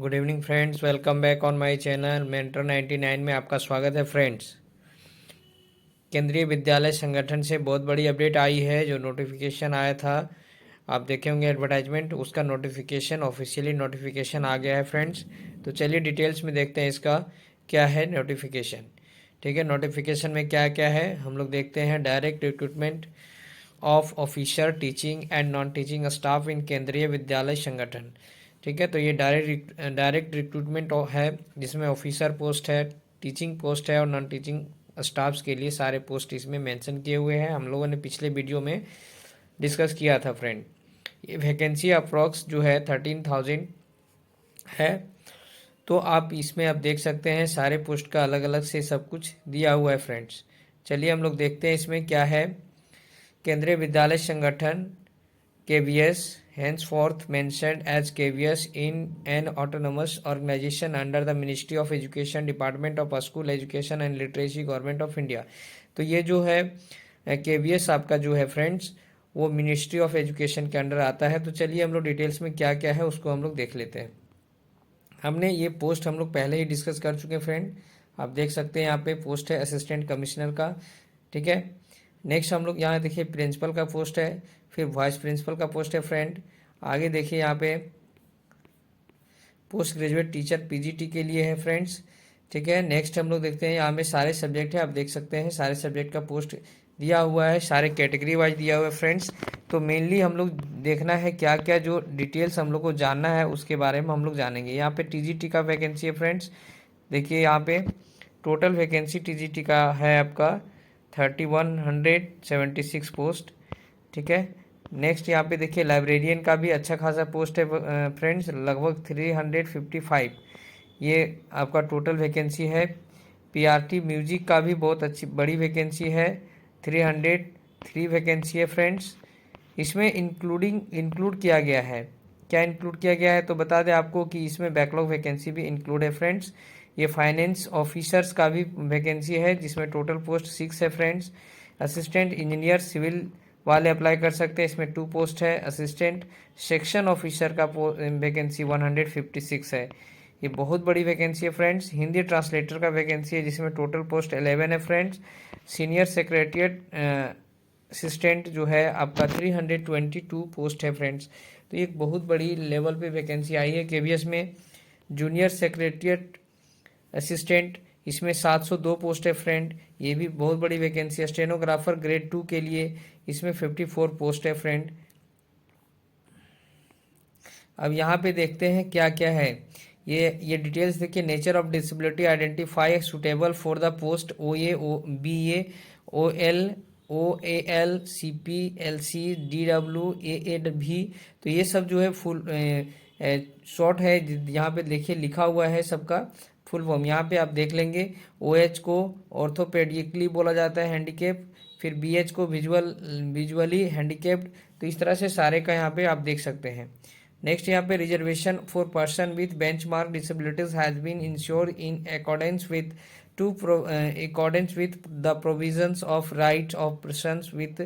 Good evening friends, welcome back on my channel mentor 99 में आपका स्वागत है फ्रेंड्स। केंद्रीय विद्यालय संगठन से बहुत बड़ी अपडेट आई है। जो नोटिफिकेशन आया था, आप देखे होंगे एडवर्टाइजमेंट, उसका नोटिफिकेशन ऑफिशियली नोटिफिकेशन आ गया है फ्रेंड्स। तो चलिए डिटेल्स में देखते हैं इसका क्या है नोटिफिकेशन। ठीक है, नोटिफिकेशन में क्या क्या है हम लोग देखते हैं। Direct recruitment of officer teaching and non teaching staff in Kendriya Vidyalaya संगठन। ठीक है, तो ये डायरेक्ट रिक्रूटमेंट है, जिसमें ऑफिसर पोस्ट है, टीचिंग पोस्ट है और नॉन टीचिंग स्टाफ्स के लिए सारे पोस्ट इसमें मेंशन किए हुए हैं। हम लोगों ने पिछले वीडियो में डिस्कस किया था फ्रेंड। ये वैकेंसी अप्रॉक्स जो है 13,000 है। तो आप इसमें आप देख सकते हैं सारे पोस्ट का अलग अलग से सब कुछ दिया हुआ है फ्रेंड्स। चलिए हम लोग देखते हैं इसमें क्या है। केंद्रीय विद्यालय संगठन KVS henceforth mentioned as KVS in an autonomous organization under the Ministry of Education, Department of School Education and Literacy, Government of India। तो ये जो है KVS आपका जो है फ्रेंड्स, वो मिनिस्ट्री ऑफ एजुकेशन के अंडर आता है। तो चलिए हम लोग डिटेल्स में क्या क्या है उसको हम लोग देख लेते हैं। हमने ये पोस्ट हम लोग पहले ही डिस्कस कर चुके हैं फ्रेंड। आप देख सकते हैं यहाँ पे पोस्ट है असिस्टेंट कमिश्नर का। ठीक है, नेक्स्ट हम लोग यहाँ देखिए प्रिंसिपल का पोस्ट है, फिर वाइस प्रिंसिपल का पोस्ट है फ्रेंड। आगे देखिए यहाँ पे पोस्ट ग्रेजुएट टीचर PGT के लिए है फ्रेंड्स। ठीक है, नेक्स्ट हम लोग देखते हैं यहाँ में सारे सब्जेक्ट है। आप देख सकते हैं सारे सब्जेक्ट का पोस्ट दिया हुआ है, सारे कैटेगरी वाइज दिया हुआ है फ्रेंड्स। तो मेनली हम लोग देखना है क्या क्या जो डिटेल्स हम लोग को जानना है उसके बारे में हम लोग जानेंगे। यहाँ पे TGT का वैकेंसी है फ्रेंड्स। देखिए यहाँ पे टोटल वैकेंसी TGT का है आपका 3176 पोस्ट। ठीक है, नेक्स्ट यहाँ पे देखिए लाइब्रेरियन का भी अच्छा खासा पोस्ट है फ्रेंड्स, लगभग 355 ये आपका टोटल वैकेंसी है। PRT म्यूजिक का भी बहुत अच्छी बड़ी वैकेंसी है, 303 वैकेंसी है फ्रेंड्स। इसमें इंक्लूड किया गया है, क्या इंक्लूड किया गया है तो बता दें आपको कि इसमें बैकलॉग वैकेंसी भी इंक्लूड है फ्रेंड्स। ये फाइनेंस ऑफिसर्स का भी वैकेंसी है, जिसमें टोटल पोस्ट 6 है फ्रेंड्स। असिस्टेंट इंजीनियर सिविल वाले अप्लाई कर सकते हैं, इसमें 2 पोस्ट है। असिस्टेंट सेक्शन ऑफिसर का वैकेंसी 156 है, ये बहुत बड़ी वैकेंसी है फ्रेंड्स। हिंदी ट्रांसलेटर का वैकेंसी है, जिसमें टोटल पोस्ट 11 है फ्रेंड्स। सीनियर सेक्रेटरिएट असिस्टेंट जो है आपका 322 पोस्ट है फ्रेंड्स। तो ये एक बहुत बड़ी लेवल पे वैकेंसी आई है KVS में। जूनियर सेक्रेटरिएट असिस्टेंट, इसमें 702 पोस्ट है फ्रेंड, ये भी बहुत बड़ी वैकेंसी है। स्टेनोग्राफर ग्रेड 2 के लिए इसमें 54 पोस्ट है फ्रेंड। अब यहाँ पे देखते हैं क्या क्या है। ये डिटेल्स देखिए। Nature of disability identify suitable for the post OA BA OL OAL CP LC DW AAV। तो ये सब जो है फुल शॉर्ट है, यहाँ पे देखिए लिखा हुआ है सबका फुल फॉर्म। यहाँ पे आप देख लेंगे। OH को ऑर्थोपेडिकली बोला जाता है हैंडीकेप, फिर BH को विजुअली हैंडीकेप्ड। तो इस तरह से सारे का यहाँ पे आप देख सकते हैं। नेक्स्ट यहाँ पे reservation for person with benchmark disabilities has been ensure in accordance with the provisions of rights of persons with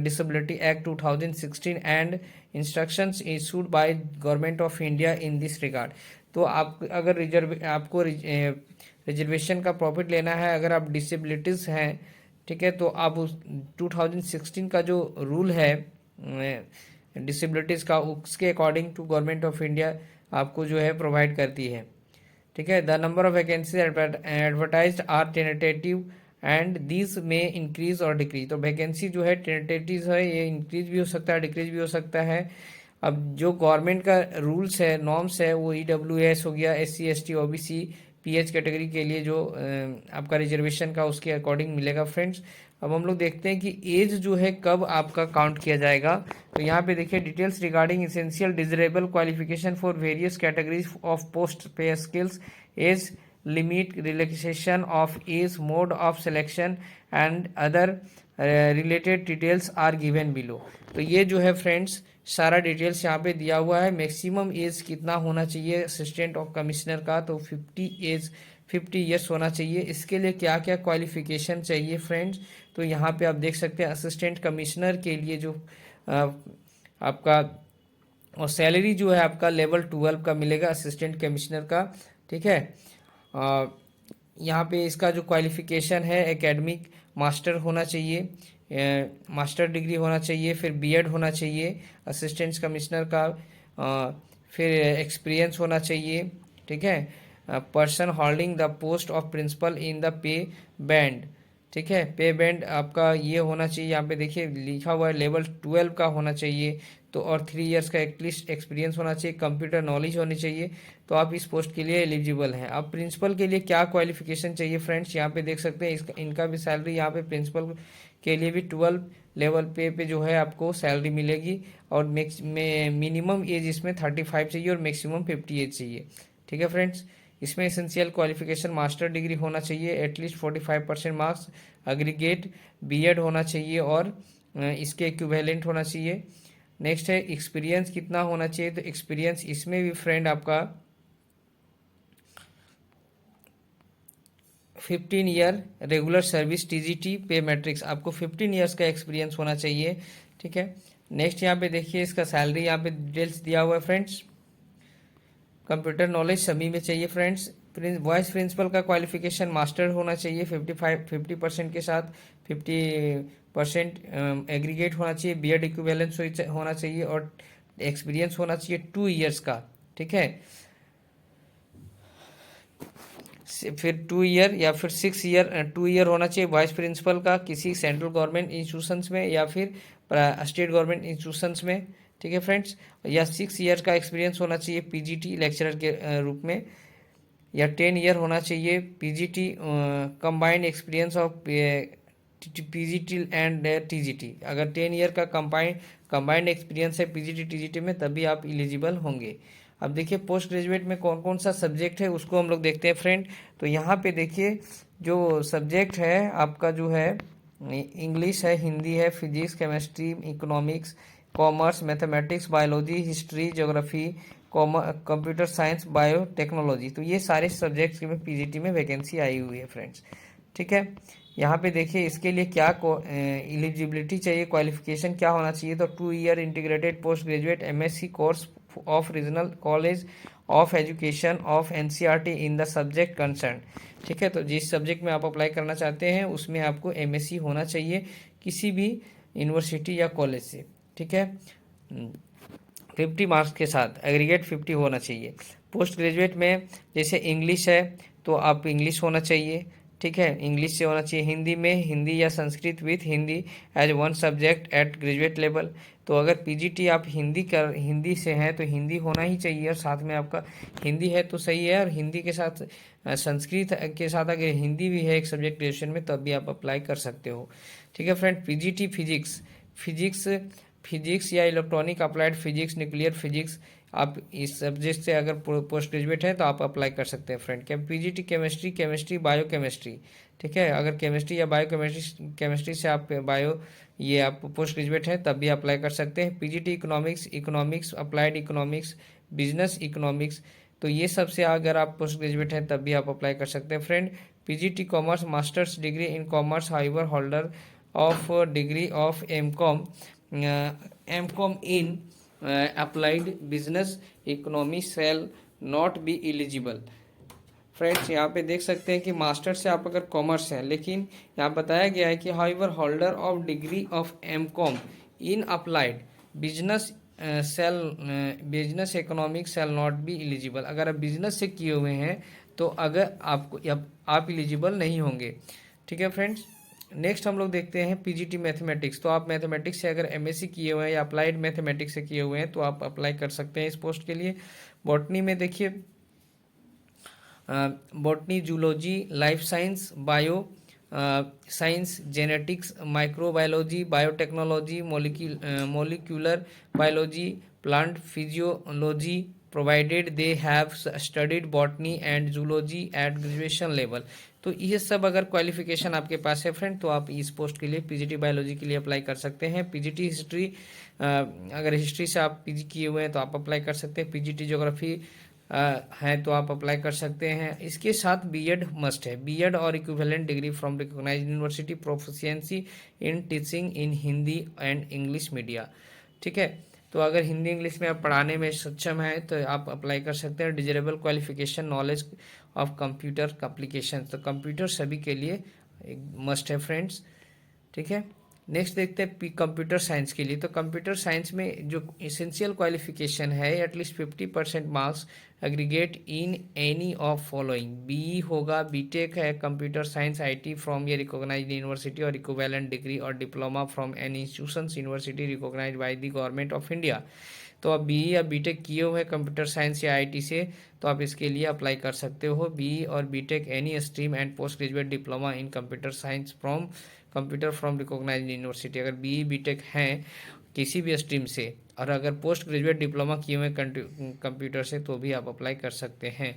disability act 2016 and instructions issued by government of India in this regard। तो आप अगर आपको reservation का profit लेना है, अगर आप disabilities हैं, ठीक है, तो आप उस 2016 का जो रूल है डिसेबिलिटीज़ का, उसके according to government of India आपको जो है प्रोवाइड करती है। ठीक है, the number of vacancies advertised are tentative and this may increase or decrease. तो वैकेंसी जो है टेंटेटिव है, ये इंक्रीज भी हो सकता है, डिक्रीज भी हो सकता है। अब जो गवर्नमेंट का रूल्स है, नॉर्म्स है, वो EWS हो गया, SC ST OBC PH category के लिए जो आपका रिजर्वेशन का, उसके अकॉर्डिंग मिलेगा फ्रेंड्स। अब हम लोग देखते हैं कि एज जो है कब आपका काउंट किया जाएगा। तो यहाँ पे देखिए details regarding essential desirable qualification for various categories of post pay scales, age limit, relaxation of age, mode of selection and other related details are given below. तो ये जो है फ्रेंड्स सारा डिटेल्स यहाँ पे दिया हुआ है। मैक्सिमम एज कितना होना चाहिए असिस्टेंट ऑफ कमिश्नर का, तो 50 ईयर्स होना चाहिए। इसके लिए क्या क्या क्वालिफिकेशन चाहिए फ्रेंड्स, तो यहाँ पे आप देख सकते हैं असिस्टेंट कमिश्नर के लिए जो आपका और सैलरी जो है आपका लेवल 12 का मिलेगा असिस्टेंट कमिश्नर का। ठीक है, यहाँ पे इसका जो क्वालिफिकेशन है एकेडमिक मास्टर होना चाहिए, मास्टर डिग्री होना चाहिए, फिर बीएड होना चाहिए असिस्टेंट कमिश्नर का, फिर एक्सपीरियंस होना चाहिए। ठीक है, person holding the post of principal in the pay band. ठीक है, पे बैंड आपका ये होना चाहिए, यहाँ पे देखिए लिखा हुआ है लेवल 12 का होना चाहिए। तो और 3 इयर्स का एटलीस्ट एक्सपीरियंस होना चाहिए, कंप्यूटर नॉलेज होनी चाहिए। तो आप इस पोस्ट के लिए एलिजिबल हैं। अब प्रिंसिपल के लिए क्या क्वालिफिकेशन चाहिए फ्रेंड्स, यहाँ पे देख सकते हैं इसका इनका भी सैलरी यहाँ पे प्रिंसिपल के लिए भी 12 लेवल पे जो है आपको सैलरी मिलेगी। और मिनिमम एज इसमें 35 चाहिए और मैक्सिमम 50 एज चाहिए। ठीक है फ्रेंड्स, इसमें एसेंशियल क्वालिफिकेशन मास्टर डिग्री होना चाहिए, एटलीस्ट 45% मार्क्स, एग्रीगेट बीएड होना चाहिए और इसके इक्विवेलेंट होना चाहिए। नेक्स्ट है एक्सपीरियंस कितना होना चाहिए, तो एक्सपीरियंस इसमें भी फ्रेंड आपका 15 ईयर रेगुलर सर्विस टीजीटी पे मैट्रिक्स, आपको 15 ईयर्स का एक्सपीरियंस होना चाहिए। ठीक है, नेक्स्ट यहाँ पे देखिए इसका सैलरी यहाँ पे डिटेल्स दिया हुआ है फ्रेंड्स। कंप्यूटर नॉलेज सभी में चाहिए फ्रेंड्स। वाइस प्रिंसिपल का क्वालिफिकेशन मास्टर होना चाहिए 50% के साथ, 50% एग्रीगेट होना चाहिए, बीएड इक्विवेलेंस होना चाहिए और एक्सपीरियंस होना चाहिए 2 इयर्स का। ठीक है, फिर 2 ईयर या फिर 6 ईयर, 2 ईयर होना चाहिए वाइस प्रिंसिपल का किसी सेंट्रल गवर्नमेंट इंस्टीट्यूशंस में या फिर स्टेट गवर्नमेंट इंस्टीट्यूशंस में। ठीक है फ्रेंड्स, या 6 ईयर का एक्सपीरियंस होना चाहिए पीजीटी लेक्चरर के रूप में, या 10 ईयर होना चाहिए PGT combined experience of PGT and TGT. अगर 10 ईयर का कंबाइंड एक्सपीरियंस है पीजीटी टीजीटी में तभी आप एलिजिबल होंगे। अब देखिए पोस्ट ग्रेजुएट में कौन कौन सा सब्जेक्ट है उसको हम लोग देखते हैं फ्रेंड। तो यहाँ पे देखिए जो सब्जेक्ट है आपका जो है इंग्लिश है, हिंदी है, physics, chemistry, economics, commerce, mathematics, biology, history, geography, computer science, biotechnology. तो ये सारे सब्जेक्ट्स में पीजीटी में वैकेंसी आई हुई है फ्रेंड्स। ठीक है, यहाँ पे देखिए इसके लिए क्या एलिजिबिलिटी चाहिए, क्वालिफिकेशन क्या होना चाहिए, तो 2 year integrated post graduate MSc course of regional college of education of NCERT in the subject concern. ठीक है, तो जिस सब्जेक्ट में आप अप्लाई करना चाहते हैं उसमें आपको एमएससी होना चाहिए किसी भी यूनिवर्सिटी या कॉलेज से। ठीक है, 50 मार्क्स के साथ एग्रीगेट 50 होना चाहिए। पोस्ट ग्रेजुएट में जैसे इंग्लिश है तो आप इंग्लिश होना चाहिए। ठीक है, इंग्लिश से होना चाहिए, हिंदी में हिंदी या Sanskrit with Hindi as one subject at graduate level. तो अगर पीजीटी आप हिंदी से हैं तो हिंदी होना ही चाहिए, और साथ में आपका हिंदी है तो सही है, और हिंदी के साथ संस्कृत के साथ अगर हिंदी भी है एक सब्जेक्ट ग्रेजुएशन में तब भी आप अप्लाई कर सकते हो। ठीक है फ्रेंड, पीजीटी फिजिक्स या electronic applied physics, nuclear physics, आप इस सब्जेक्ट से अगर पोस्ट ग्रेजुएट हैं तो आप अप्लाई कर सकते हैं फ्रेंड। क्या पीजीटी केमिस्ट्री बायो केमिस्ट्री। ठीक है, अगर केमिस्ट्री या बायो केमिस्ट्री से आप आप पोस्ट ग्रेजुएट हैं तब भी अप्लाई कर सकते हैं। PGT economics applied economics, business economics, तो ये सब से अगर आप पोस्ट ग्रेजुएट हैं तब भी आप अप्लाई कर सकते हैं friend. PGT commerce masters degree in commerce however holder of degree of MCom in applied business economy shall not be eligible. Friends यहाँ पे देख सकते हैं कि मास्टर से आप अगर कॉमर्स है, लेकिन यहाँ बताया गया है कि however holder of degree of MCom in applied business business economics shall not be eligible. अगर आप बिजनेस से किए हुए हैं तो अगर आप एलिजिबल नहीं होंगे। ठीक है फ्रेंड्स, नेक्स्ट हम लोग देखते हैं पीजीटी मैथमेटिक्स। तो आप मैथमेटिक्स से अगर एमएससी किए हुए हैं या अप्लाइड मैथमेटिक्स से किए हुए हैं तो आप अप्लाई कर सकते हैं इस पोस्ट के लिए। बॉटनी में देखिए botany, zoology, life science, bio science, genetics, microbiology, biotechnology, molecular biology, plant physiology, provided they have studied botany and zoology at graduation level. तो ये सब अगर क्वालिफिकेशन आपके पास है फ्रेंड तो आप इस पोस्ट के लिए पीजीटी बायोलॉजी के लिए अप्लाई कर सकते हैं। पीजीटी हिस्ट्री, अगर हिस्ट्री से आप पीजी किए हुए हैं तो आप अप्लाई कर सकते हैं। पीजीटी ज्योग्राफी है तो आप अप्लाई कर सकते हैं। इसके साथ बीएड मस्ट है, BEd or equivalent degree from recognised university, proficiency in teaching in Hindi and English media. ठीक है, तो अगर हिंदी इंग्लिश में आप पढ़ाने में सक्षम हैं तो आप अप्लाई कर सकते हैं। Desirable qualification knowledge of computer application, तो कंप्यूटर सभी के लिए एक मस्ट है फ्रेंड्स, ठीक है। नेक्स्ट देखते हैं कंप्यूटर साइंस के लिए। तो कंप्यूटर साइंस में जो इसेंशियल क्वालिफिकेशन है at least 50% marks aggregate in any of following. B होगा, बीटेक है computer science IT from a recognised university or equivalent degree or diploma from any institutions university recognised by the government of India. तो आप B या BTech किए हुए computer science या IT से, तो आप इसके लिए अप्लाई कर सकते हो। B or BTech any stream and post graduate diploma in computer science from computer from recognised university. अगर बी बीटेक हैं किसी भी स्ट्रीम से और अगर पोस्ट ग्रेजुएट डिप्लोमा किए हुए कंप्यूटर से, तो भी आप अप्लाई कर सकते हैं।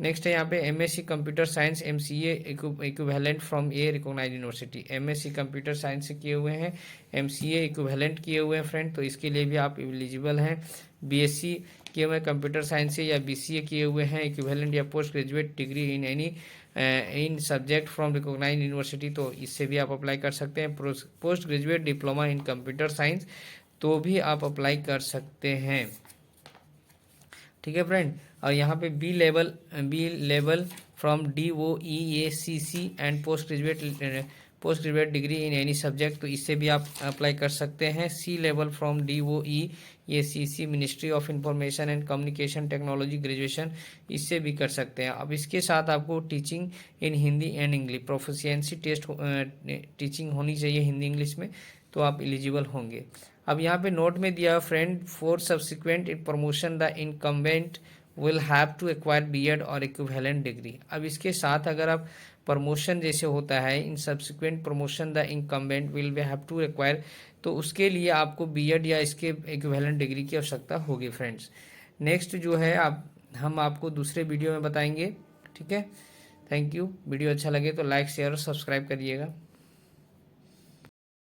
नेक्स्ट है यहाँ पे MSc computer science MCA equivalent from a recognised university. MSc computer science से किए हुए हैं, एमसीए इक्विवेलेंट किए हुए हैं फ्रेंड, तो इसके लिए भी आप एलिजिबल हैं। बीएससी किए हुए कंप्यूटर साइंस से या बीसीए किए हुए हैं इक्विवेलेंट या post graduate degree in any in subject from recognised university, तो इससे भी आप अप्लाई कर सकते हैं। Post graduate diploma in computer science, तो भी आप अप्लाई कर सकते हैं, ठीक है फ्रेंड। और यहाँ पे B level from DOEACC and post graduate degree in any subject, तो इससे भी आप अप्लाई कर सकते हैं। C level from DOEACC ministry of information and communication technology graduation, इससे भी कर सकते हैं। अब इसके साथ आपको teaching in Hindi and English proficiency test teaching होनी चाहिए हिंदी इंग्लिश में, तो आप एलिजिबल होंगे। अब यहाँ पे नोट में दिया friend, for subsequent in promotion the incumbent will have to acquire BEd or equivalent degree. अब इसके साथ अगर आप प्रमोशन जैसे होता है in subsequent promotion the incumbent will we have to acquire, तो उसके लिए आपको बीएड या इसके इक्विवेलेंट डिग्री की आवश्यकता होगी फ्रेंड्स। नेक्स्ट जो है हम आपको दूसरे वीडियो में बताएंगे, ठीक है। Thank you. वीडियो अच्छा लगे तो लाइक शेयर और सब्सक्राइब करिएगा।